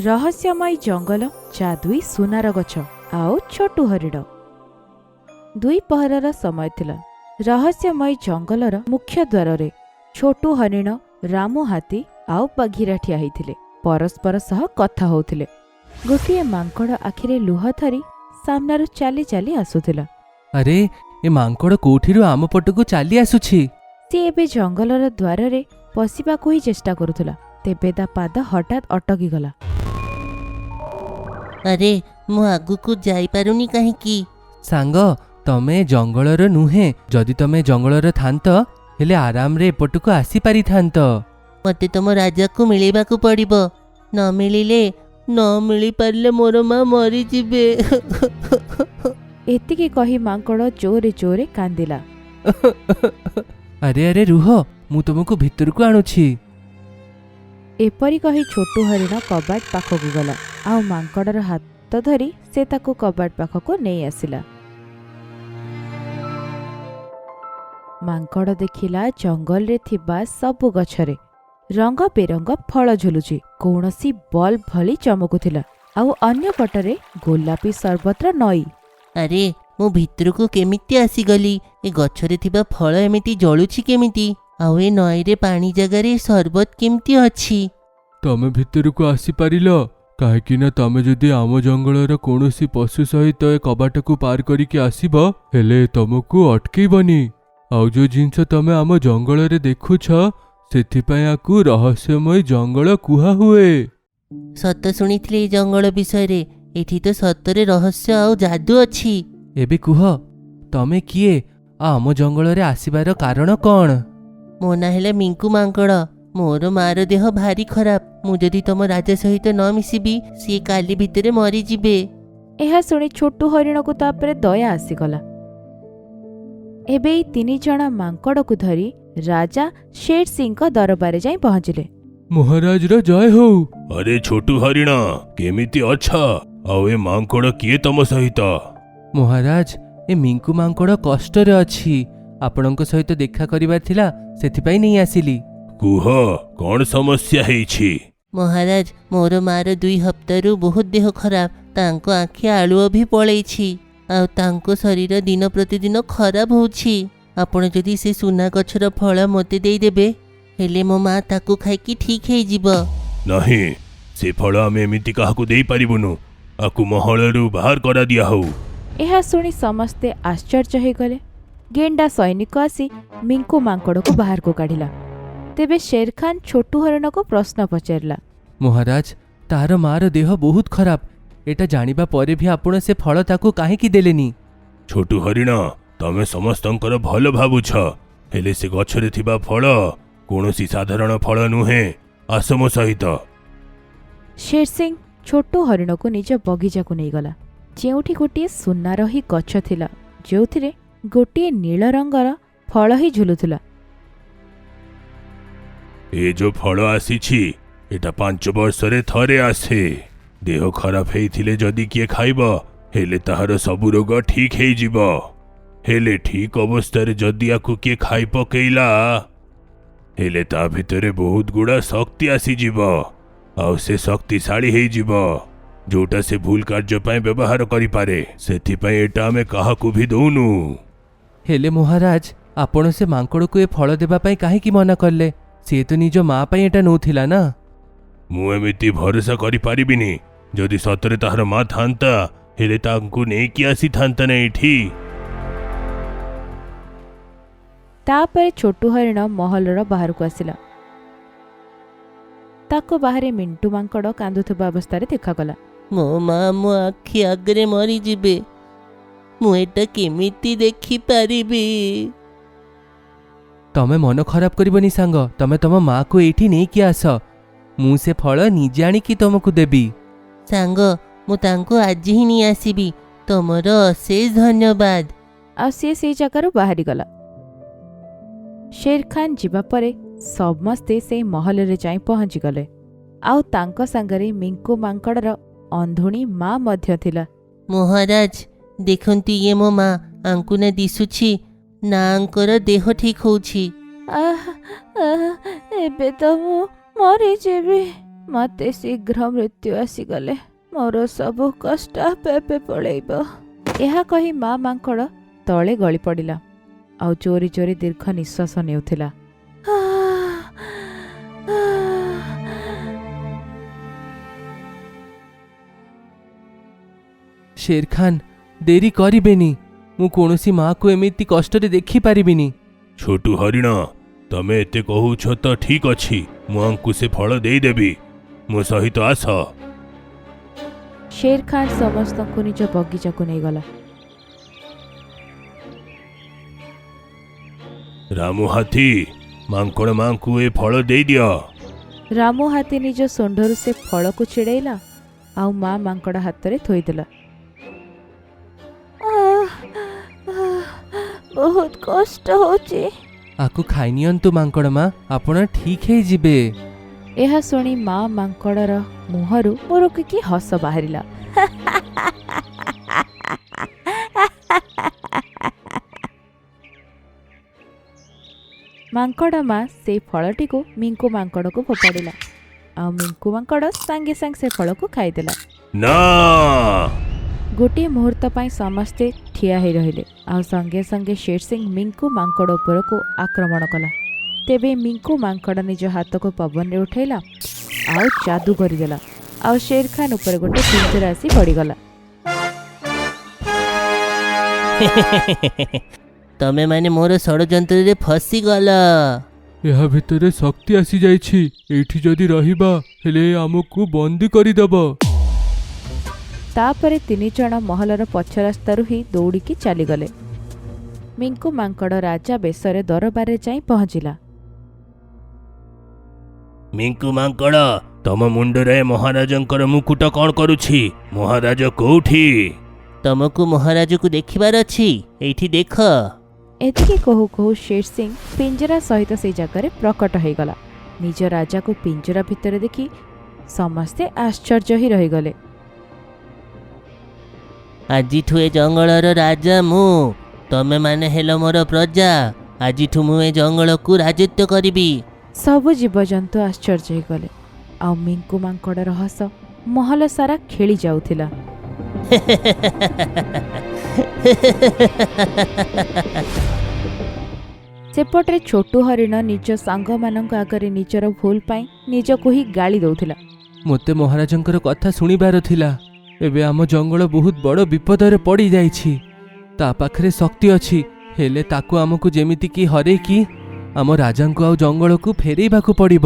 रहस्यमय जंगल जादुई सुनार गछ आउ छोटू हरिण। दुई पहरर समय थिला। रहस्यमय जंगलर मुख्य द्वार छोटू हरिण रामू हाथी आउ बघिरा ठिया होइथिले परस्पर सह कथा होउथिले। गोटिए मांकड़ आखिरे लुह धरी सामनारु चाली चाली आसुथिला। अरे ए मांकड़ कोठिरु आम पटकू चाली आसुछि। सी एबे जंगलर द्वार पशिबाकू ही चेष्टा करुथुला। तेबे ता पाद हठात अटकी गला। अरे मु आगुकू जाई पारुनी काहेकी? सांग तमे जंगलर नुहे, जदि तमे जंगलर थांत हेले आराम रे एपटकू आसी पारि थांत। मते तुम राजा को मिलेबाकू पड़िबो, न मिली पारले मोर मां मरी जिबे। एतिकी कही मांकड़ जोरे जोरे कांदिला। अरे अरे रुह, मु तुमको भितरकू आणुछि। एपरी कही छोटू हरिण कबाट पाखकू गला आउ मांकड़र हाथ धरी से ताकू कबाट पाखकू नहीं आसिला। मांकड़ देखिला जंगल रे थिबा सबु गछरे रंग बेरंग फल झुलुची, कौनसी बल्ब भली चमकुथिला आउ अन्य पटरे गोलापी सर्बत्र नई। अरे मु भितरकू केमिति आसीगली? ए गछरे थिबा फल एमिति जळुछि केमिति? आउ ए नई रे पानी जगारे सरबत केमिति अछि? तमे भितरकू आसी पारिल काहेकि ना तमे जदि आम जंगलर कौनसी पशु सहित ए कबाटकू पार करिके आसीब हेले तमकू अटकेबनी। आउ जो जिंस तमे आम जंगल रे देखुछ सेथिपाई आकू रहस्यमय जंगल कुहा हुए। सत शुणिथिले ए जंगल विषय रे, एठी तो सतरे रहस्य आउ जादू अछि। एबे कुह तमे किए आम जंगल रे आसीबार कारण कौन? मो ना हेले मिंकू मांकड़। मोर मार देह भारी खराब। मु जदि तम राजा सहित न मिसिबी सी काली भितरे मरी जिबे। एहा सुनी छोटू हरिण को तापरे दया आसीगला। एबे ई तिनि जण मांकड़ को धरी राजा शेर सिंह का दरबारे जाई पहुंचिले। महाराज रा जय हो। अरे छोटू हरिण केमिति अच्छा? आउ ए मांकड़ किए तम सहित? महाराज ए मिंकू मांकड़ कष्ट रे अछि, आपणक सहित देखा करिबार थिला सेथिपाई नहीं आसिली। कुह कौन समस्या हेछि? महाराज मोर मार 2 हप्तारू बहुत देह खराब। तांको आखि आलुओ भी पळैछि आउ तांको शरीर दिन प्रतिदिन खराब होछि। आपण जदि से सुना गछर फल मते देई देबे हेले मो मां ताकू खाइकी ठीक हे जिवो। नहीं, से फल आमे एमिति काहाकू देई परिबुनु। आकू महलरू बाहर करा दिया हो। एहा सुनी समस्ते आश्चर्य हो गले। गेंडा सैनिक आसी मिंकू मांकड़ को बाहर को काढ़िला। तेबे शेर खान छोटू हरिण को प्रश्न पचारला। महाराज तार मार देह बहुत खराब, एटा जानिबा परे भी आपण से फल ताकू काहेकि देलेनी? छोटू हरिण तमे समस्तंकर भल भाबुछ, हेले से गछरे थिबा फल कोनोसी साधारण फल नुहे। आस मो सहित। शेर सिंह छोटू हरिण को निज बगीचा को नहीं गला, जेउठी गोटे सुनार ही गछ थिला, जोथिरे गोटे नील रंगर फल ही झुलुथुला। ए जो फल आसीछि एटा 5 वर्षरे थरे आसे। देह खराब हेइथिले जदि किए खाइब हेले ताहार सबु रोग ठीक हेइ जिव। हेले ठीक अवस्था जदि आकु किए खाइ पकेइला हेले ता भितरे बहुत गुड़ा शक्ति आसी जिव आउ से शक्तिशाली हेइ जिव, जोटा से भूल कार्य पाए व्यवहार करि पारे। सेथि पाए एटा आमे काहाकू भी दउनु। हेले महाराज आपण से मांकड़ को ए फल देबा पाई काहेकि मना करले? से तो निज माँ पाई एटा नौथिला ना। मु एमिति भरोसा करि पारिबिनी। जदि सतरे ताहार माँ थांता हेले तांकू नेई कि आसी थांता नै एठी। तापर छोटू हरिण महलर बाहर को आसिला। ताको बाहरे मिंटू मांकड़ कांदुथबा अवस्था रे देखा गला। मो मां मो आखि आगरे मरी जिबे। मु एटा केमिति देखि पारिबी? तमे मन खराब करबनी सांग, तमे तम माँ को एठी नहीं कि आस। मु से फल निजे आनिकी तुमको देबी। सांग मु तांको आज ही नहीं आसीबी। तमर अशेष धन्यवाद। आ से जगार बाहरी गला। शेर खान जीवा परे समस्ते से महल रे जाई पहुंची गले। आउ तांको संगरे मिंकू मांकड़र अंधुणी माँ मध्य थिला। महाराज देखंतु ये मो माँ आंकु ना दिसुछि ना आंकर देह ठीक होछि। एबे तो मु मरी जेबी। ମତେ ଶୀଘ୍ର ମୃତ୍ୟୁ ଆସିଗଲେ ମୋର ସବୁ କଷ୍ଟ ଆପେ ପଳେଇବ। ଏହା କହି ମା ମାଙ୍କଡ଼ ତଳେ ଗଳି ପଡ଼ିଲା ଆଉ ଚୋରି ଚୋରି ଦୀର୍ଘ ନିଶ୍ୱାସ ନେଉଥିଲା। ଶେରଖାନ୍, ଡେରି କରିବେନି। ମୁଁ କୌଣସି ମାଆକୁ ଏମିତି କଷ୍ଟରେ ଦେଖିପାରିବିନି। ଛୋଟୁ ହରିଣ, ତମେ ଏତେ କହୁଛ ତ ଠିକ ଅଛି, ମୁଁ ଆଙ୍କୁ ସେ ଫଳ ଦେଇଦେବି। ମୋ ସହିତ ଆସ। ଶେର ଖାନ୍ ସମସ୍ତଙ୍କୁ ନିଜ ବଗିଚାକୁ ନେଇଗଲା। ରାମୁ ହାତୀ, ମାଙ୍କଡ଼ ମାଙ୍କୁ ଏ ଫଳ ଦେଇଦିଅ। ରାମୁ ହାତୀ ନିଜ ଶୁଣ୍ଢରୁ ସେ ଫଳକୁ ଛିଡ଼େଇଲା ଆଉ ମା ମାଙ୍କଡ଼ ହାତରେ ଥୋଇଦେଲା। ବହୁତ କଷ୍ଟ ହଉଛି। ଆକୁ ଖାଇନିଅନ୍ତୁ ମାଙ୍କଡ଼ ମା, ଆପଣ ଠିକ୍ ହେଇଯିବେ। ଏହା ଶୁଣି ମା ମାଙ୍କଡ଼ର ମୁହଁରୁ ମୋରକୁ କି ହସ ବାହାରିଲା। ମାଙ୍କଡ଼ ମା ସେଇ ଫଳଟିକୁ ମିଙ୍କୁ ମାଙ୍କଡ଼କୁ ଫୋପାଡ଼ିଲା ଆଉ ମିଙ୍କୁ ମାଙ୍କଡ଼ ସାଙ୍ଗେ ସାଙ୍ଗେ ସେ ଫଳକୁ ଖାଇଦେଲା। ନା, ଗୋଟିଏ ମୁହୂର୍ତ୍ତ ପାଇଁ ସମସ୍ତେ ଠିଆ ହେଇ ରହିଲେ ଆଉ ସଙ୍ଗେ ସଙ୍ଗେ ଶେର ସିଂ ମିଙ୍କୁ ମାଙ୍କଡ଼ ଉପରକୁ ଆକ୍ରମଣ କଲା। ତେବେ ମିଙ୍କୁ ମାଙ୍କଡ଼ ନିଜ ହାତକୁ ପବନରେ ଉଠାଇଲା ଆଉ ଯାଦୁ କରିଦେଲା ଆଉ ଶେର ଖାନ୍ ଉପରେ ଗୋଟେ ପିଞ୍ଜରା ଆସି ପଡ଼ିଗଲା। ତମେ ମାନେ ମୋର ଷଡ଼ଯନ୍ତ୍ରରେ ଫସିଗଲ। ଏହା ଭିତରେ ଶକ୍ତି ଆସିଯାଇଛି। ଏଇଠି ଯଦି ରହିବା ହେଲେ ଆମକୁ ବନ୍ଦୀ କରିଦେବ। ତାପରେ 3 ଜଣ ମହଲର ପଛ ରାସ୍ତାରୁ ହିଁ ଦୌଡ଼ିକି ଚାଲିଗଲେ। ମିଙ୍କୁ ମାଙ୍କଡ଼ ରାଜା ବେଶରେ ଦରବାରରେ ଯାଇ ପହଞ୍ଚିଲା। ମିଙ୍କୁ ମାଙ୍କଡ଼, ତମ ମୁଣ୍ଡରେ ମହାରାଜଙ୍କର ମୁକୁଟ କ'ଣ କରୁଛି? ମହାରାଜ କୋଉଠି? ତମକୁ ମହାରାଜକୁ ଦେଖିବାର ଅଛି, ଏଇଠି ଦେଖ। ଏତିକି କହୁ କହୁ ଶେର ସିଂ ପିଞ୍ଜରା ସହିତ ସେଇ ଜାଗାରେ ପ୍ରକଟ ହେଇଗଲା। ନିଜ ରାଜାକୁ ପିଞ୍ଜରା ଭିତରେ ଦେଖି ସମସ୍ତେ ଆଶ୍ଚର୍ଯ୍ୟ ହିଁ ରହିଗଲେ। ଆଜିଠୁ ଏ ଜଙ୍ଗଲର ରାଜା ମୁଁ, ତମେ ମାନେ ହେଲ ମୋର ପ୍ରଜା। ଆଜିଠୁ ମୁଁ ଏ ଜଙ୍ଗଲକୁ ରାଜତ୍ୱ କରିବି। ସବୁ ଜୀବଜନ୍ତୁ ଆଶ୍ଚର୍ଯ୍ୟ ହେଇଗଲେ ଆଉ ମିଙ୍କୁ ମାଙ୍କଡ଼ର ହସ ମହଲ ସାରା ଖେଳି ଯାଉଥିଲା। ସେପଟରେ ଛୋଟୁ ହରିଣ ନିଜ ସାଙ୍ଗମାନଙ୍କ ଆଗରେ ନିଜର ଭୁଲ ପାଇଁ ନିଜକୁ ହିଁ ଗାଳି ଦେଉଥିଲା। ମୋତେ ମହାରାଜଙ୍କର କଥା ଶୁଣିବାର ଥିଲା। ଏବେ ଆମ ଜଙ୍ଗଲ ବହୁତ ବଡ଼ ବିପଦରେ ପଡ଼ିଯାଇଛି। ତା ପାଖରେ ଶକ୍ତି ଅଛି, ହେଲେ ତାକୁ ଆମକୁ ଯେମିତିକି ହରେଇକି ଆମ ରାଜାଙ୍କୁ ଆଉ ଜଙ୍ଗଲକୁ ଫେରେଇବାକୁ ପଡ଼ିବ।